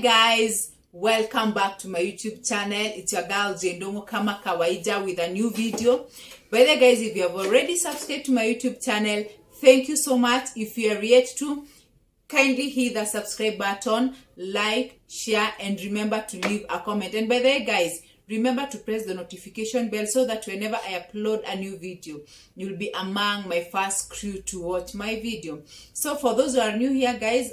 Guys, welcome back to my YouTube channel. It's your girl Jendongo kama kawaida with a new video. By the way, guys, if you have already subscribed to my YouTube channel, thank you so much. If you are yet to, kindly hit the subscribe button, like, share, and remember to leave a comment. And by the way, guys, remember to press the notification bell so that whenever I upload a new video, you'll be among my first crew to watch my video. So for those who are new here, guys,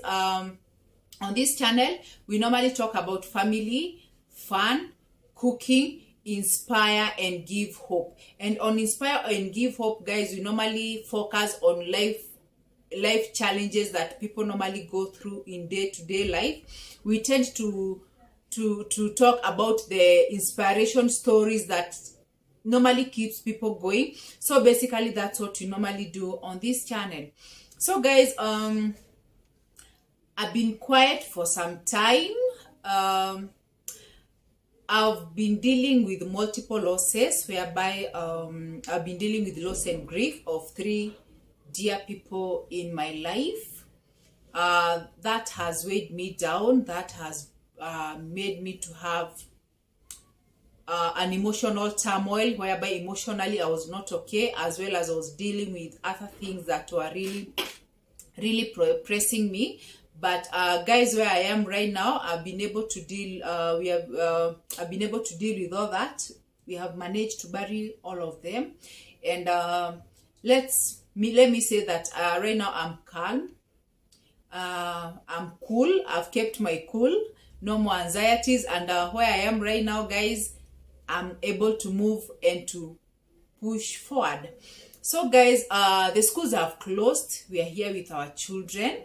on this channel, we normally talk about family, fun, cooking, inspire, and give hope. And on Inspire and Give Hope, guys, we normally focus on life challenges that people normally go through in day-to-day life. We tend to talk about the inspiration stories that normally keeps people going. So basically, that's what we normally do on this channel. So guys, I've been quiet for some time. I've been dealing with multiple losses, whereby I've been dealing with loss and grief of 3 dear people in my life. That has weighed me down. That has made me to have an emotional turmoil, whereby emotionally I was not okay, as well as I was dealing with other things that were really pressing me. But guys, where I am right now, I've been able to deal. I've been able to deal with all that. We have managed to bury all of them, and let me say that right now I'm calm. I'm cool. I've kept my cool. No more anxieties, and where I am right now, guys, I'm able to move and to push forward. So, guys, the schools have closed. We are here with our children.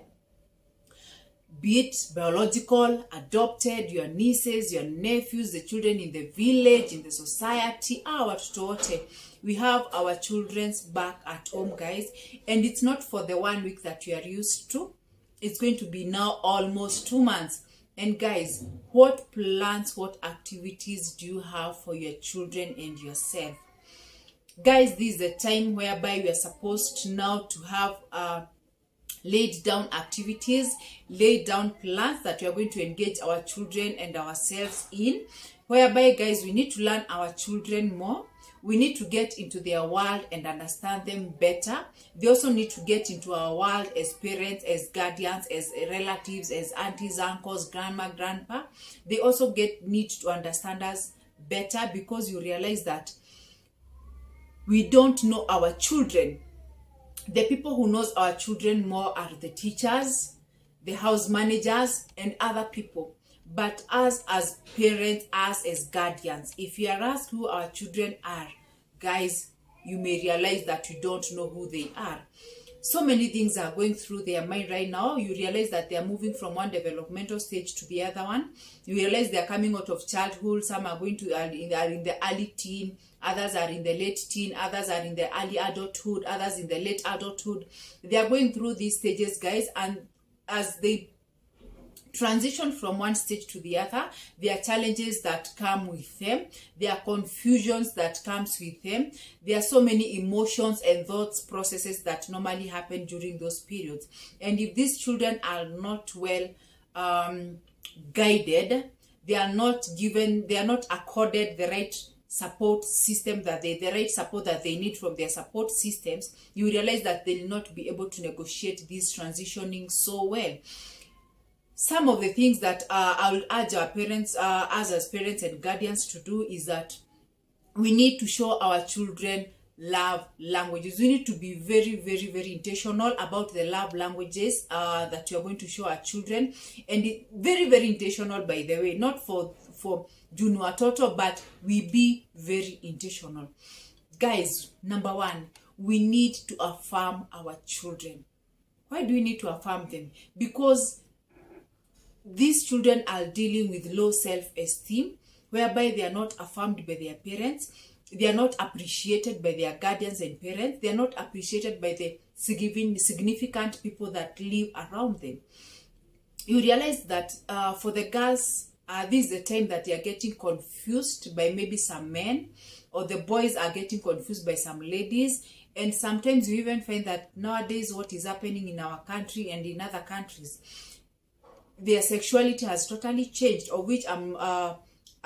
Be it biological, adopted, your nieces, your nephews, the children in the village, in the society, our watoto. We have our children's back at home, guys. And it's not for the 1 week that we are used to. It's going to be now almost 2 months. And guys, what plans, what activities do you have for your children and yourself? Guys, this is the time whereby we are supposed to now to have laid down activities, laid down plans that we are going to engage our children and ourselves in, whereby, guys, we need to learn our children more. We need to get into their world and understand them better. They also need to get into our world as parents, as guardians, as relatives, as aunties, uncles, grandma, grandpa. They also need to understand us better, because you realize that we don't know our children. The people who knows our children more are the teachers, the house managers, and other people. But us as parents, us as guardians, if you are asked who our children are, guys, you may realize that you don't know who they are. So many things are going through their mind right now. You realize that they are moving from one developmental stage to the other one. You realize they are coming out of childhood. Some are going to are in the early teen, others are in the late teen, others are in the early adulthood, others in the late adulthood. They are going through these stages, guys, and as they transition from one stage to the other, there are challenges that come with them. There are confusions that comes with them. There are so many emotions and thoughts processes that normally happen during those periods. And if these children are not well guided, they are not accorded the right support system the right support that they need from their support systems, you realize that they will not be able to negotiate this transitioning so well. Some of the things that I will urge our parents, us as parents and guardians to do is that we need to show our children love languages. We need to be very, very, very intentional about the love languages that we are going to show our children. And very, very intentional, by the way, not for Junua Toto, but we be very intentional. Guys, number 1, we need to affirm our children. Why do we need to affirm them? Because these children are dealing with low self-esteem, whereby they are not affirmed by their parents. They are not appreciated by their guardians and parents. They are not appreciated by the significant people that live around them. You realize that for the girls, this is the time that they are getting confused by maybe some men, or the boys are getting confused by some ladies. And sometimes you even find that nowadays what is happening in our country and in other countries, their sexuality has totally changed, of which I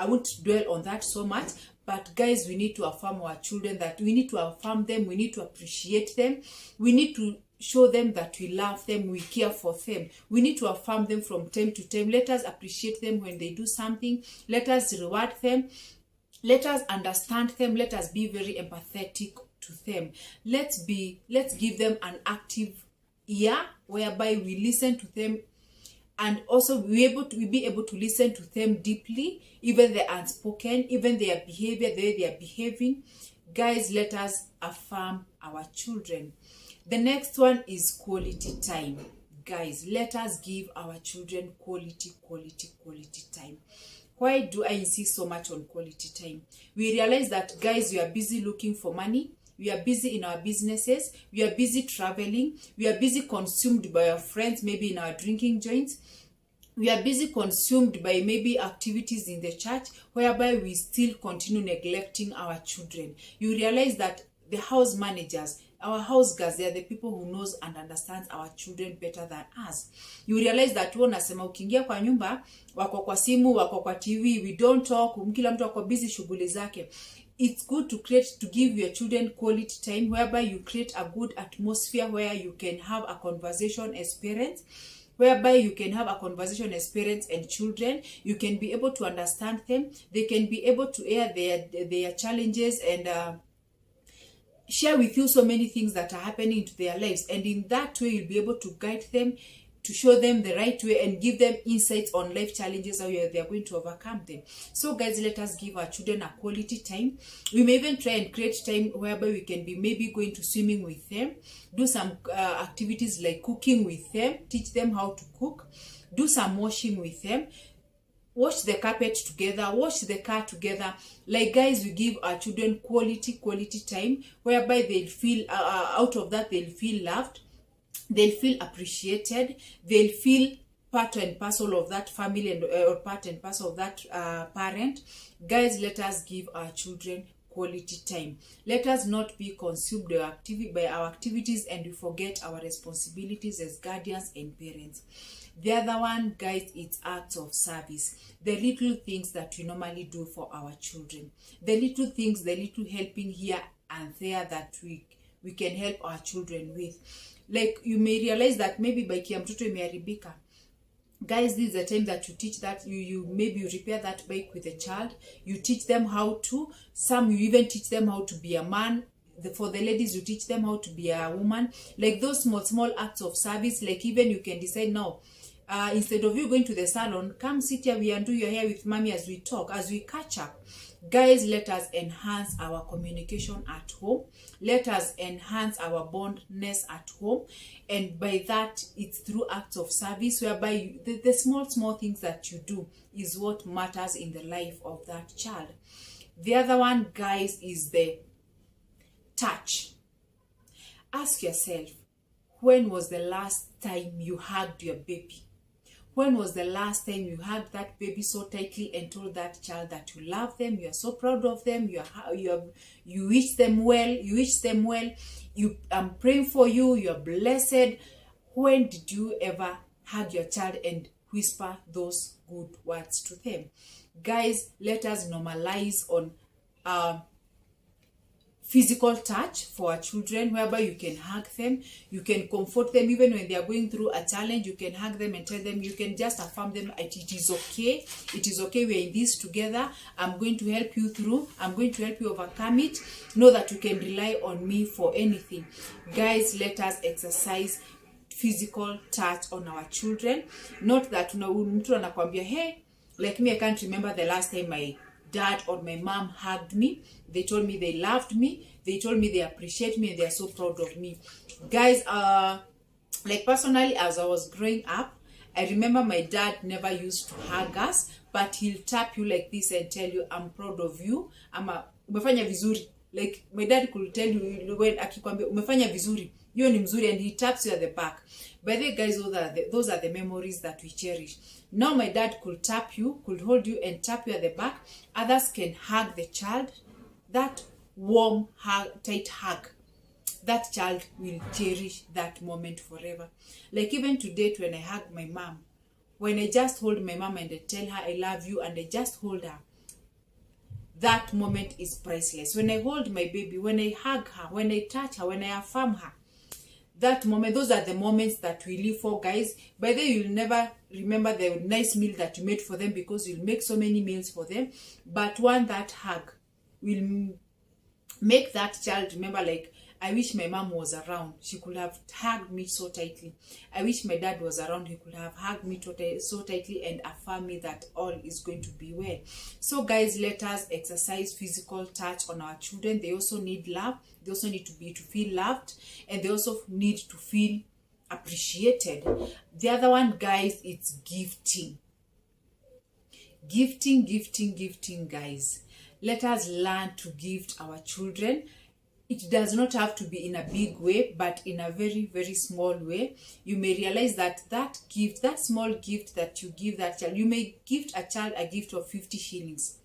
won't dwell on that so much. But guys, we need to affirm our children, that we need to affirm them, we need to appreciate them, we need to show them that we love them, we care for them. We need to affirm them from time to time. Let us appreciate them when they do something. Let us reward them. Let us understand them. Let us be very empathetic to them. Let's give them an active ear, whereby we listen to them, and also we be able to listen to them deeply, even the unspoken, even their behavior, the way they are behaving. Guys, let us affirm our children. The next one is quality time. Guys, let us give our children quality time. Why do I insist so much on quality time? We realize that, guys, we are busy looking for money. We are busy in our businesses. We are busy traveling. We are busy consumed by our friends, maybe in our drinking joints. We are busy consumed by maybe activities in the church, whereby we still continue neglecting our children. You realize that the house managers, our house girls, they are the people who knows and understands our children better than us. You realize that unasema ukiingia kwa nyumba, wako kwa simu, wako kwa TV, we don't talk, kila mtu wako busy shughuli zake. It's good to give your children quality time, whereby you create a good atmosphere where you can have a conversation as parents, and children. You can be able to understand them. They can be able to air their challenges and share with you so many things that are happening to their lives. And in that way, you'll be able to guide them, to show them the right way, and give them insights on life challenges, how they are going to overcome them. So guys, let us give our children a quality time. We may even try and create time whereby we can be maybe going to swimming with them, do some activities like cooking with them, teach them how to cook, do some washing with them, wash the carpet together, wash the car together. Like, guys, we give our children quality time, whereby they'll feel out of that, they'll feel loved, they'll feel appreciated, they'll feel part and parcel of that family, and or part and parcel of that parent. Guys, let us give our children quality time. Let us not be consumed by our activities and we forget our responsibilities as guardians and parents. The other one, guys, it's acts of service. The little things that we normally do for our children. The little things, the little helping here and there that we can help our children with. Like, you may realize that maybe bike ya mtoto imeharibika. Guys, this is the time that you teach that, you maybe you repair that bike with a child. You teach them how to. Some you even teach them how to be a man. For the ladies, you teach them how to be a woman. Like those small acts of service. Like, even you can decide now, instead of you going to the salon, come sit here, we undo your hair with mommy as we talk, as we catch up. Guys, let us enhance our communication at home. Let us enhance our bondness at home. And by that, it's through acts of service, whereby the small things that you do is what matters in the life of that child. The other one, guys, is the touch. Ask yourself, when was the last time you hugged your baby? When was the last time you hugged that baby so tightly and told that child that you love them, you are so proud of them, you wish them well, I'm praying for you, you are blessed? When did you ever hug your child and whisper those good words to them? Guys, let us normalize on physical touch for our children, whereby you can hug them, you can comfort them, even when they are going through a challenge. You can hug them and tell them, you can just affirm them, it is okay, we're in this together, I'm going to help you through, I'm going to help you overcome it, know that you can rely on me for anything. Guys, let us exercise physical touch on our children. Not that mtu anakuambia, hey, like me, I can't remember the last time my dad or my mom hugged me. They told me they loved me. They told me they appreciate me and they are so proud of me. Guys, like personally, as I was growing up, I remember my dad never used to hug us, but he'll tap you like this and tell you, I'm proud of you. Umefanya vizuri. Like, my dad could tell you when akikwambia umefanya vizuri, hiyo ni mzuri, and he taps you at the back. By the way, guys, those are the memories that we cherish. Now my dad could tap you, could hold you and tap you at the back. Others can hug the child. That warm hug, tight hug, that child will cherish that moment forever. Like, even to date, when I hug my mom, when I just hold my mom and I tell her I love you and I just hold her, that moment is priceless. When I hold my baby, when I hug her, when I touch her, when I affirm her, that moment, those are the moments that we live for, guys. By the way, you'll never remember the nice meal that you made for them because you'll make so many meals for them. But that hug will make that child remember, like, I wish my mom was around. She could have hugged me so tightly. I wish my dad was around. He could have hugged me so tightly and affirmed me that all is going to be well. So guys, let us exercise physical touch on our children. They also need love. They also need to feel loved, and they also need to feel appreciated. The other one, guys, it's gifting. Gifting, guys. Let us learn to gift our children. It does not have to be in a big way, but in a very, very small way. You may realize that gift, that small gift that you give that child, you may gift a child a gift of 50 shillings.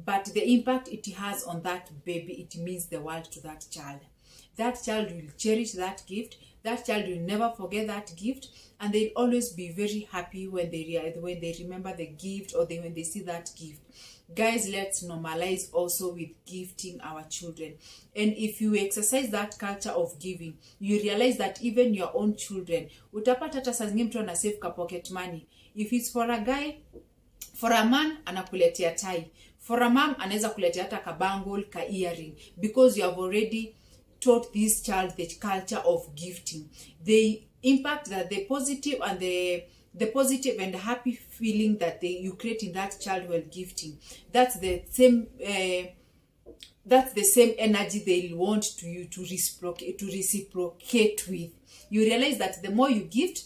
But the impact it has on that baby, it means the world to that child. That child will cherish that gift. That child will never forget that gift. And they'll always be very happy when they remember the gift, or when they see that gift. Guys, let's normalize also with gifting our children. And if you exercise that culture of giving, you realize that even your own children, utapata hata saa zingine mtu ana save ka pocket money. If it's for a guy, for a man anakuletea tie. For a mom anaweza kuletea hata ka bangle, ka earring, because you have already taught this child the culture of gifting. The impact that the positive and the positive and the happy feeling that you create in that child while gifting, that's the same energy they'll want to reciprocate with. You realize that the more you gift,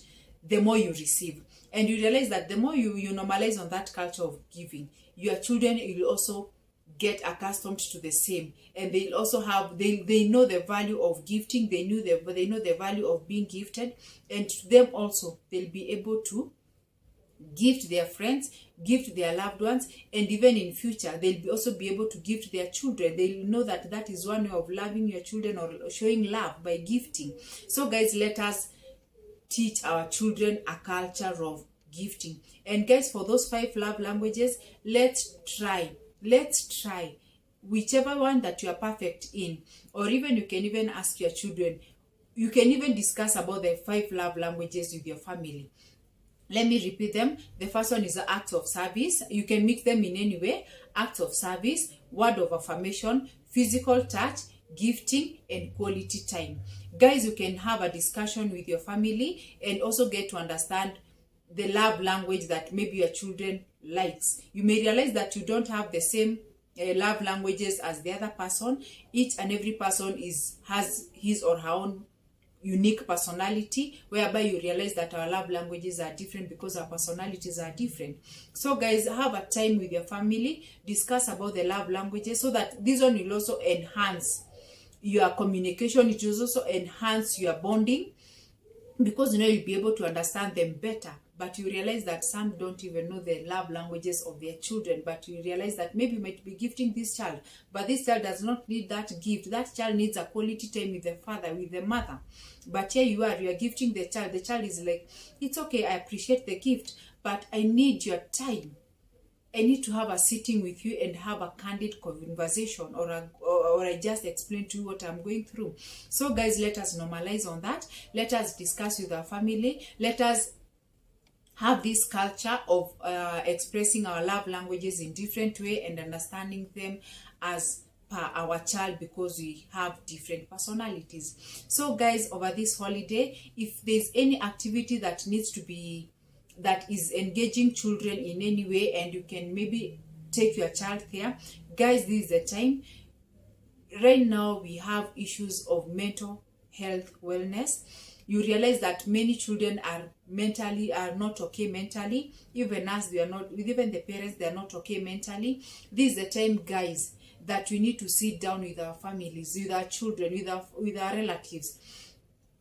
the more you receive. And you realize that the more you normalize on that culture of giving, your children will also get accustomed to the same, and they'll also have they know the value of gifting. They know the value of being gifted, and to them also they'll be able to gift their friends, gift their loved ones, and even in future they'll also be able to gift their children. They'll know that that is one way of loving your children or showing love, by gifting. So guys, let us teach our children a culture of gifting. And guys, for those 5 love languages, let's try whichever one that you are perfect in, or even you can even ask your children. You can even discuss about the 5 love languages with your family. Let me repeat them. The first one is the acts of service. You can mix them in any way. Acts of service, word of affirmation, physical touch, gifting, and quality time. Guys, you can have a discussion with your family and also get to understand the love language that maybe your children likes. You may realize that you don't have the same love languages as the other person. Each and every person has his or her own unique personality, whereby you realize that our love languages are different because our personalities are different. So guys, have a time with your family, discuss about the love languages, so that this one will also enhance your communication. It will also enhance your bonding, because you'll be able to understand them better. But you realize that some don't even know the love languages of their children. But you realize that maybe you might be gifting this child, but this child does not need that gift. That child needs a quality time with the father, with the mother. But here you are gifting the child. The child is like, it's okay, I appreciate the gift, but I need your time. I need to have a sitting with you and have a candid conversation, or I just explain to you what I'm going through. So guys, let us normalize on that. Let us discuss with our family. Let us have this culture of expressing our love languages in different way and understanding them as per our child, because we have different personalities. So guys, over this holiday, if there's any activity that is engaging children in any way, and you can maybe take your child there, guys, this is the time. Right now we have issues of mental health wellness. You realize that many children are not okay mentally. Even us, even the parents, they are not okay mentally. This is the time, guys, that we need to sit down with our families, with our children, with our relatives,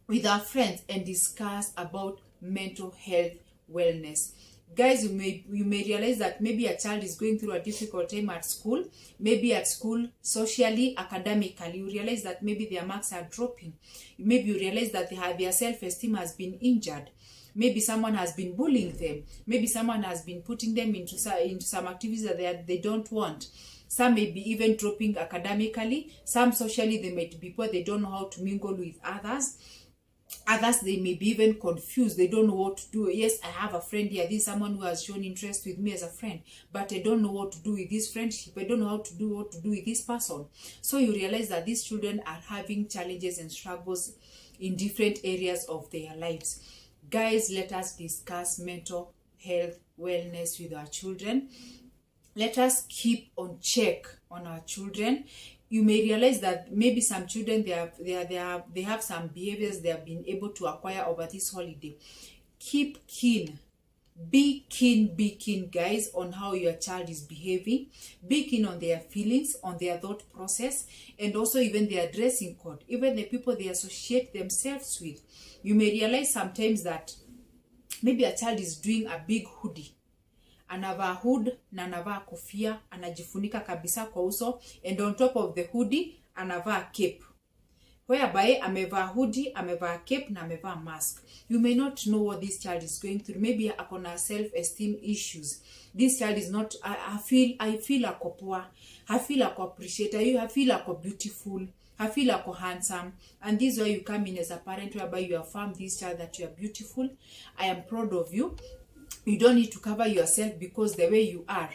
with our friends, and discuss about mental health wellness. Guys, you may realize that maybe a child is going through a difficult time at school, maybe at school, socially, academically. You realize that maybe their marks are dropping. Maybe you realize that their self-esteem has been injured. Maybe someone has been bullying them. Maybe someone has been putting them into some activities that they don't want. Some may be even dropping academically. Some socially, they might be poor. They don't know how to mingle with others. Others, they may be even confused. They don't know what to do. Yes, I have a friend here. This is someone who has shown interest with me as a friend, but I don't know what to do with this friendship. I don't know what to do with this person. So you realize that these children are having challenges and struggles in different areas of their lives. Guys, let us discuss mental health, wellness with our children. Let us keep on check on our children. You may realize that maybe some children, they have some behaviors they have been able to acquire over this holiday. Keep keen. Be keen, guys, on how your child is behaving. Be keen on their feelings, on their thought process, and also even their dressing code, even the people they associate themselves with. You may realize sometimes that maybe a child is doing a big hoodie. Anavaa hood na anavaa kofia, anajifunika kabisa kwa uso, and on top of the hoodie anavaa cape. Whereby amevaa hoodie, amevaa cape na amevaa mask. You may not know what this child is going through. Maybe akona self-esteem issues. This child is not, I feel ako poor. I feel ako appreciated. I feel ako beautiful. I feel ako handsome. And this is why you come in as a parent, whereby you affirm this child that you are beautiful. I am proud of you. You don't need to cover yourself because the way you are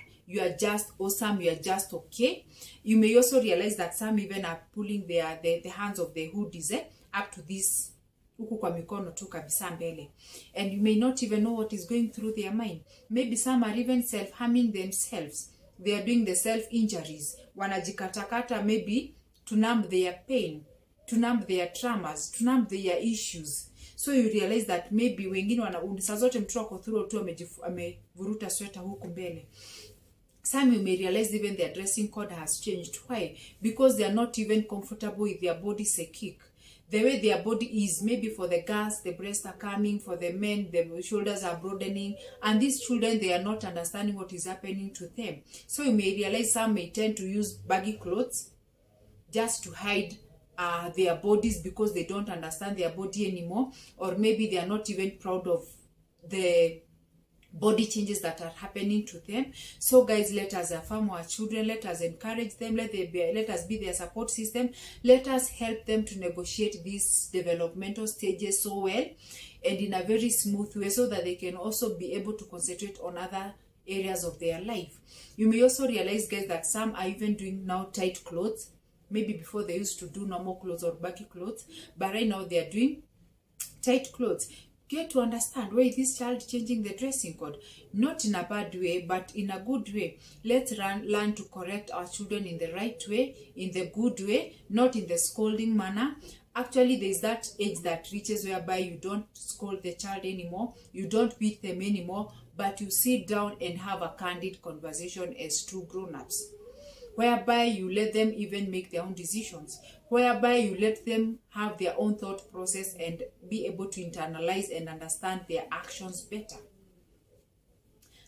just awesome, you are just okay. You may also realize that some even are pulling the hands of the hoodies up to this huku kwa mikono tu kabisa mbele, and you may not even know what is going through their mind. Maybe some are even self-harming themselves. They are doing the self-injuries. Wanajikatakata maybe to numb their pain, to numb their traumas, to numb their issues. So you realize that maybe wengine saa zote mtu wako through tu amevuruta sweta huku mbele. Some you may realize even their dressing code has changed. Why? Because they are not even comfortable with their body kick. The way their body is, maybe for the girls, the breasts are coming, for the men, the shoulders are broadening, and these children, they are not understanding what is happening to them. So you may realize some may tend to use baggy clothes just to hide their bodies because they don't understand their body anymore, or maybe they are not even proud of the body changes that are happening to them. So guys, let us affirm our children. Let us encourage them. Let us be their support system. Let us help them to negotiate these developmental stages so well and in a very smooth way, so that they can also be able to concentrate on other areas of their life. You may also realize, guys, that some are even doing now tight clothes. Maybe before they used to do normal clothes or baggy clothes, but right now they are doing tight clothes. Get to understand why is this child changing the dressing code. Not in a bad way, but in a good way. Let's learn to correct our children in the right way, in the good way, not in the scolding manner. Actually, there is that age that reaches whereby you don't scold the child anymore, you don't beat them anymore, but you sit down and have a candid conversation as two grown-ups, whereby you let them even make their own decisions, whereby you let them have their own thought process and be able to internalize and understand their actions better.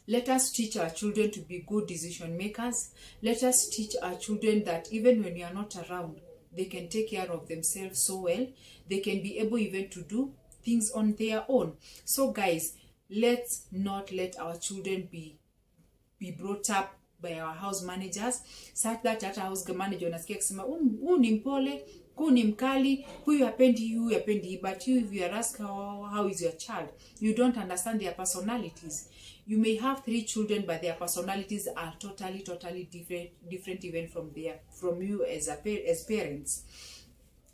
Let us teach our children to be good decision makers. Let us teach our children that even when we are not around, they can take care of themselves so well. They can be able even to do things on their own. So guys, let's not let our children be brought up by our house managers, such that hata house manager unasikia kusema huu ni mpole, huu ni mkali, huyu hapendi, but you, if you are asked how is your child, you don't understand their personalities. You may have 3 children, but their personalities are totally different even from you as parents.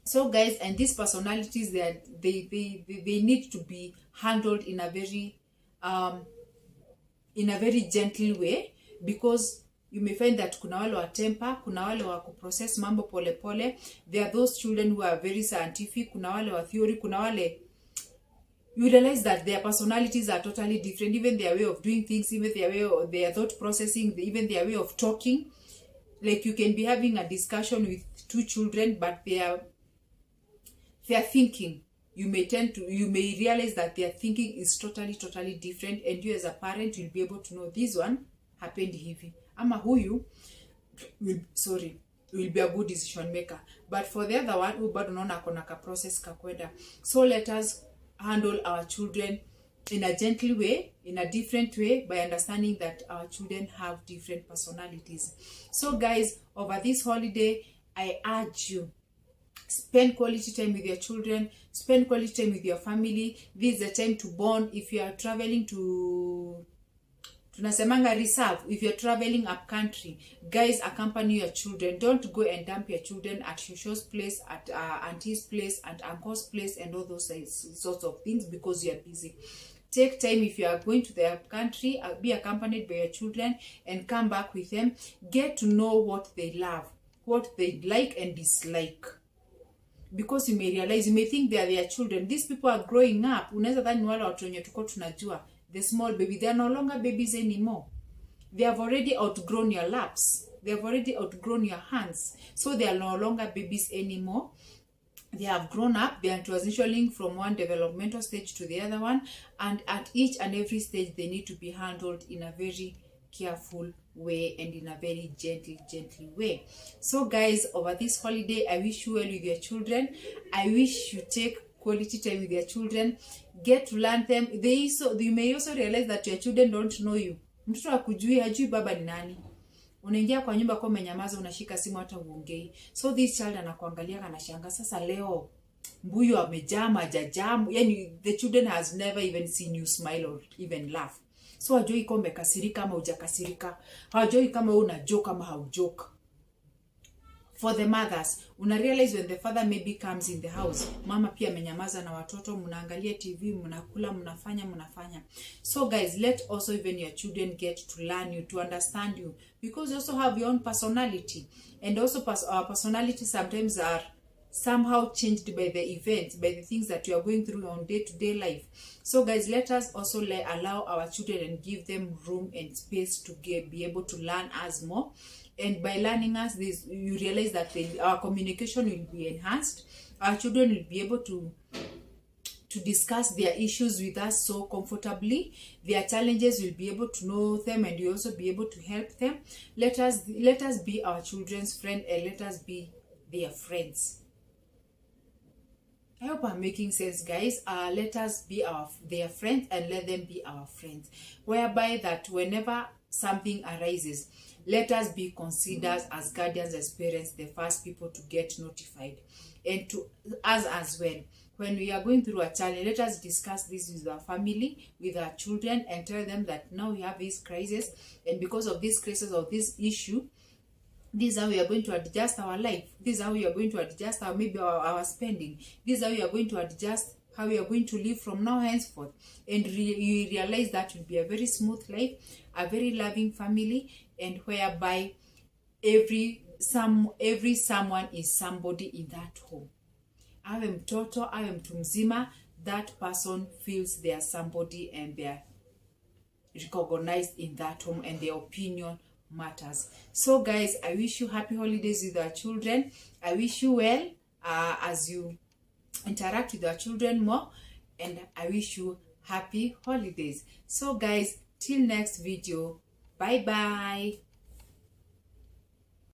So guys, and these personalities, they need to be handled in a very gentle way. Because you may find that kuna wale wa temper, kuna wale wa kuprocess mambo pole. There are those children who are very scientific, kuna wale wa theory, kuna wale, you realize that their personalities are totally different, even their way of doing things, even their way of their thought processing, even their way of talking. Like you can be having a discussion with 2 children, but their thinking, you may realize that their thinking is totally different, and you as a parent will be able to know this one hapendi hivi, ama huyu will be a good decision maker, but for the other one bado unaona akona ka process kakwenda. So let us handle our children in a gentle way, in a different way, by understanding that our children have different personalities. So guys, over this holiday, I urge you, spend quality time with your children, spend quality time with your family. This is the time to bond. If you are traveling to tunasemanga reserve, if you're traveling up country, guys, accompany your children. Don't go and dump your children at Shusho's place, at auntie's place, and uncle's place, and all those sorts of things, because you're busy. Take time. If you are going to the country, be accompanied by your children and come back with them. Get to know what they love, what they like and dislike, because you may realize, you may think they are their children. These people are growing up. Unaweza dhani wale watu wenye tuko tunajua, the small baby, they are no longer babies anymore. They have already outgrown your laps. They have already outgrown your hands. So they are no longer babies anymore. They have grown up. They are transitioning from one developmental stage to the other one. And at each and every stage, they need to be handled in a very careful way and in a very gentle way. So guys, over this holiday, I wish you well with your children. I wish you take quality time with your children. Get to learn them. You may also realize that your children don't know you. Mtoto akujui, hajui baba ni nani. Unaingia kwa nyumba kwa umenyamaza, unashika simu hata uongei. So this child anakuangalia anashanga, sasa leo mbuyu amejama hajajamu. Yani the children has never even seen you smile or even laugh. So hajui kama umekasirika ama hujakasirika. Hajui kama una joke ama haujoke. For the mothers, una realize when the father maybe comes in the house, mama pia amenyamaza na watoto, mnaangalia TV, mnakula, mnafanya. So guys, let also even your children get to learn you, to understand you, because you also have your own personality. And also our personalities sometimes are somehow changed by the events, by the things that you are going through on day-to-day life. So guys, let us also allow our children and give them room and space to be able to learn us more. And by learning us this, you realize that our communication will be enhanced. Our children will be able to discuss their issues with us so comfortably. Their challenges, will be able to know them, and you also be able to help them. Let us be our children's friend, and let us be their friends. I hope I'm making sense, guys. Let us be their friends, and let them be our friends. Whereby that whenever something arises, let us be considered as guardians, as parents, the first people to get notified. And to us as well, when we are going through a challenge, let us discuss this with our family, with our children, and tell them that now we have this crisis, and because of this crisis or this issue, this is how we are going to adjust our life. This is how we are going to adjust our spending. This is how we are going to adjust how we are going to live from now henceforth. And you realize that will be a very smooth life, a very loving family, and whereby every someone is somebody in that home. Awe mtoto, awe mtu mzima, that person feels they are somebody and they are recognized in that home, and their opinion matters. So guys, I wish you happy holidays with our children. I wish you well as you interact with our children more, and I wish you happy holidays. So guys, till next video, bye bye.